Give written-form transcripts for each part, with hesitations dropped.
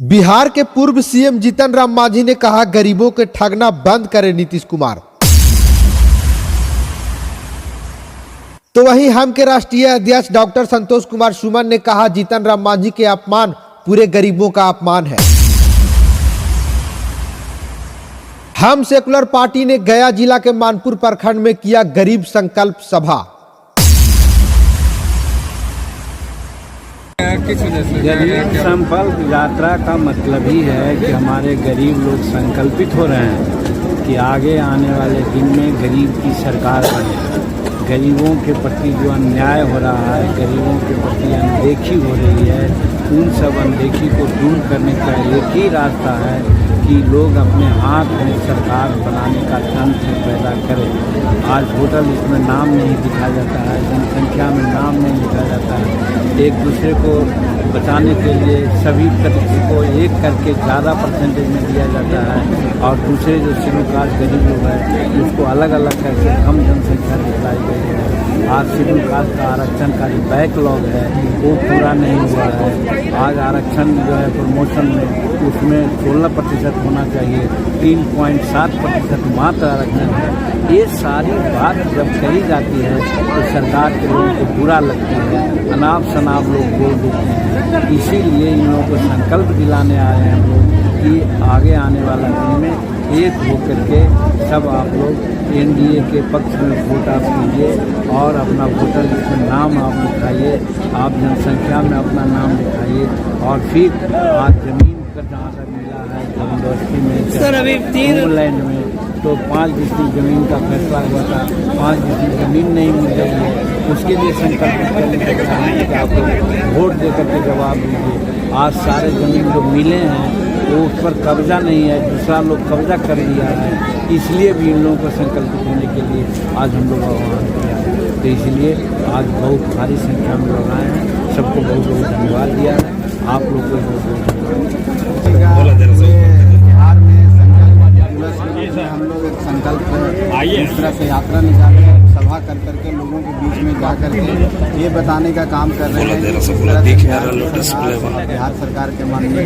बिहार के पूर्व सीएम जीतन राम मांझी ने कहा, गरीबों के ठगना बंद करे नीतीश कुमार। तो वहीं हम के राष्ट्रीय अध्यक्ष डॉक्टर संतोष कुमार सुमन ने कहा, जीतन राम मांझी के अपमान पूरे गरीबों का अपमान है। हम सेकुलर पार्टी ने गया जिला के मानपुर प्रखंड में किया गरीब संकल्प सभा। गरीब संकल्प यात्रा का मतलब ही है कि हमारे गरीब लोग संकल्पित हो रहे हैं कि आगे आने वाले दिन में गरीब की सरकार बने। गरीबों के प्रति जो अन्याय हो रहा है, गरीबों के प्रति अनदेखी हो रही है, उन सब अनदेखी को दूर करने का एक ही रास्ता है कि लोग अपने हाथ में सरकार बनाने का तंत्र पैदा करें। आज वोटर लिस्ट में नाम नहीं लिखा जाता है, जनसंख्या में नाम नहीं लिखा जाता है। एक दूसरे को बचाने के लिए सभी व्यक्ति को एक करके ज़्यादा परसेंटेज में दिया जाता है और दूसरे जो शेड्यूल कास्ट गरीब लोग हैं उसको अलग अलग करके कम जनसंख्या दिखाई गई है। आज शेड्यूल कास्ट का आरक्षण का जो बैकलॉग है वो पूरा नहीं हुआ है। आज आरक्षण जो है प्रमोशन में उसमें 16% होना चाहिए, 3.7% मात्र आरक्षण है। ये सारी बात जब कही जाती है तो सरकार के लोगों को बुरा लगती है, अनाप शनाप लोग बोल देते हैं। इसीलिए इन लोगों को संकल्प दिलाने आए हैं हम लोग कि आगे आने वाला दिन में एक होकर के सब आप लोग एनडीए के पक्ष में वोट आप कीजिए और अपना वोटर लिस्ट में नाम आप लिखाइए, आप जनसंख्या में अपना नाम लिखाइए। और फिर आज जमीन का जहाँ तक मिला है जबरदस्ती में होमलैंड में तो 5 डिस्ट्रिक्ट जमीन का फैसला हुआ था, 5 डिस्ट्रिक्ट जमीन नहीं मिल रही है, उसके लिए संकल्प करने के लिए कि आप लोग वोट देकर के जवाब दीजिए। आज सारे जमीन जो मिले हैं वो उस पर कब्जा नहीं है, दूसरा लोग कब्जा कर लिया है, इसलिए भी इन लोगों को संकल्पित होने के लिए आज हम लोग आह्वान किया है। तो इसलिए आज बहुत भारी संख्या में लोग आए हैं, सबको बहुत बहुत धन्यवाद दिया है, आप लोग को बहुत बहुत धन्यवाद। बिहार में हम लोग एक संकल्प इस तरह से यात्रा निकाले, सभा कर करके लोगों के बीच में जा करके ये बताने का काम कर रहे हैं बिहार सरकार के माननीय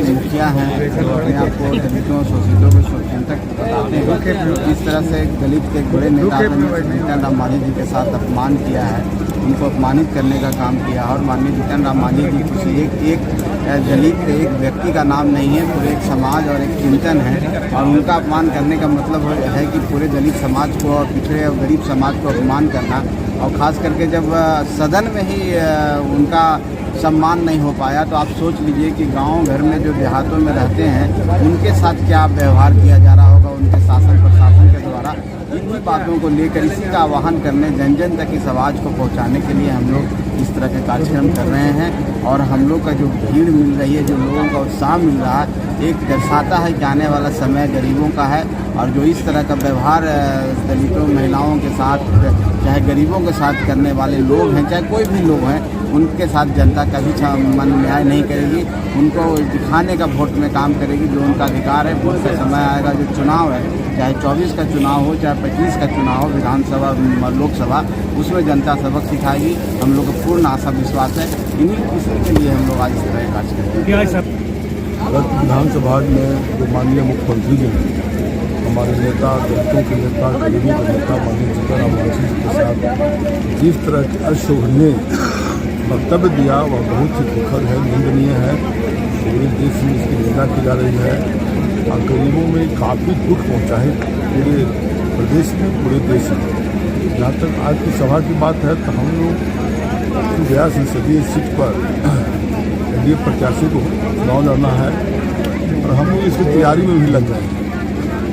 मुखिया हैं जो अपने आप को दलितों शोषितों को शोषितक बताते हैं। इस तरह से दलित के बड़े नेता जीतन राम मांझी जी के साथ अपमान किया है, उनको अपमानित करने का काम किया। और माननीय जीतन राम मांझी जी किसी एक दलित एक व्यक्ति का नाम नहीं है, पूरे एक समाज और एक चिंतन है। और उनका अपमान करने का मतलब है कि पूरे दलित समाज को और पिछड़े और गरीब समाज को अपमान करना। और ख़ास करके जब सदन में ही उनका सम्मान नहीं हो पाया तो आप सोच लीजिए कि गांव घर में जो देहातों में रहते हैं उनके साथ क्या व्यवहार किया जा रहा होगा उनके शासन प्रशासन के द्वारा। इन्हीं बातों को लेकर इसी का आह्वान करने जन जन तक इस आवाज़ को पहुंचाने के लिए हम लोग इस तरह के कार्यक्रम कर रहे हैं। और हम लोग का जो भीड़ मिल रही है, जो लोगों का उत्साह मिल रहा है, एक दर्शाता है कि आने वाला समय गरीबों का है। और जो इस तरह का व्यवहार दलितों महिलाओं के साथ चाहे गरीबों के साथ करने वाले लोग हैं, चाहे कोई भी लोग हैं, उनके साथ जनता कभी मन न्याय नहीं करेगी, उनको दिखाने का वोट में काम करेगी। जो उनका अधिकार है, वोट का समय आएगा, जो चुनाव है, चाहे 24 का चुनाव हो चाहे 25 का चुनाव हो, विधानसभा लोकसभा, उसमें जनता सबक सिखाएगी। हम लोग को पूर्ण आशा विश्वास है। इसी के लिए हम लोग आज इस तरह कार्य करते हैं। विधानसभा में जो माननीय मुख्यमंत्री जी ने हमारे नेता, दलितों के नेता, गरीबों के नेता माननीय जीतन राम मांझी जी के साथ जिस तरह के अशोभनीय वक्तव्य दिया वह बहुत ही दुखद है, निंदनीय है। पूरे देश में इसकी निंदा की जा रही है और गरीबों में काफ़ी दुख पहुंचा है पूरे प्रदेश में, पूरे देश में। जहाँ तक आज की सभा की बात है तो हम लोग गया संसदीय सीट पर एनडीए प्रत्याशी को चुनाव लड़ना है और हम लोग इसकी तैयारी में भी लग गए हैं।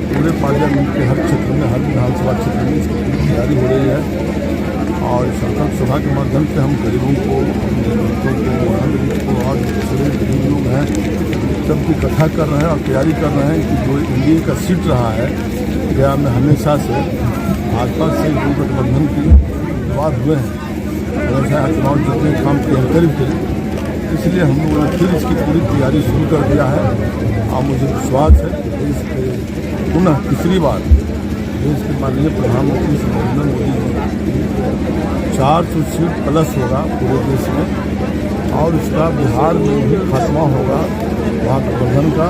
पूरे पार्लियामेंट के हर क्षेत्र में, हर विधानसभा क्षेत्र में इसकी पूरी तैयारी हो रही है। और संकल्प सभा के माध्यम से हम गरीबों को, अपने दलितों को, गरीब को और दूसरे गरीब लोग हैं सबकी कथा कर रहे हैं और तैयारी कर रहे हैं कि जो एनडीए का सीट रहा है गया में हमेशा से भाजपा से जो गठबंधन की बात हुए हैं वैसा चुनाव जीतने का काम करीब करें। इसलिए हम लोगों ने फिर इसकी पूरी तैयारी शुरू कर दिया है। और मुझे विश्वास है कि देश के पुनः तीसरी बार देश के माननीय प्रधानमंत्री श्री नरेंद्र मोदी जी 400 सीट प्लस होगा पूरे देश में। और इसका बिहार में ही खात्मा होगा वहाँ गठबंधन का।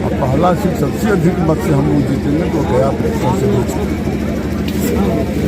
और पहला सीट सबसे अधिक मत से हम लोग जीतेंगे तो गया संसदीय क्षेत्र।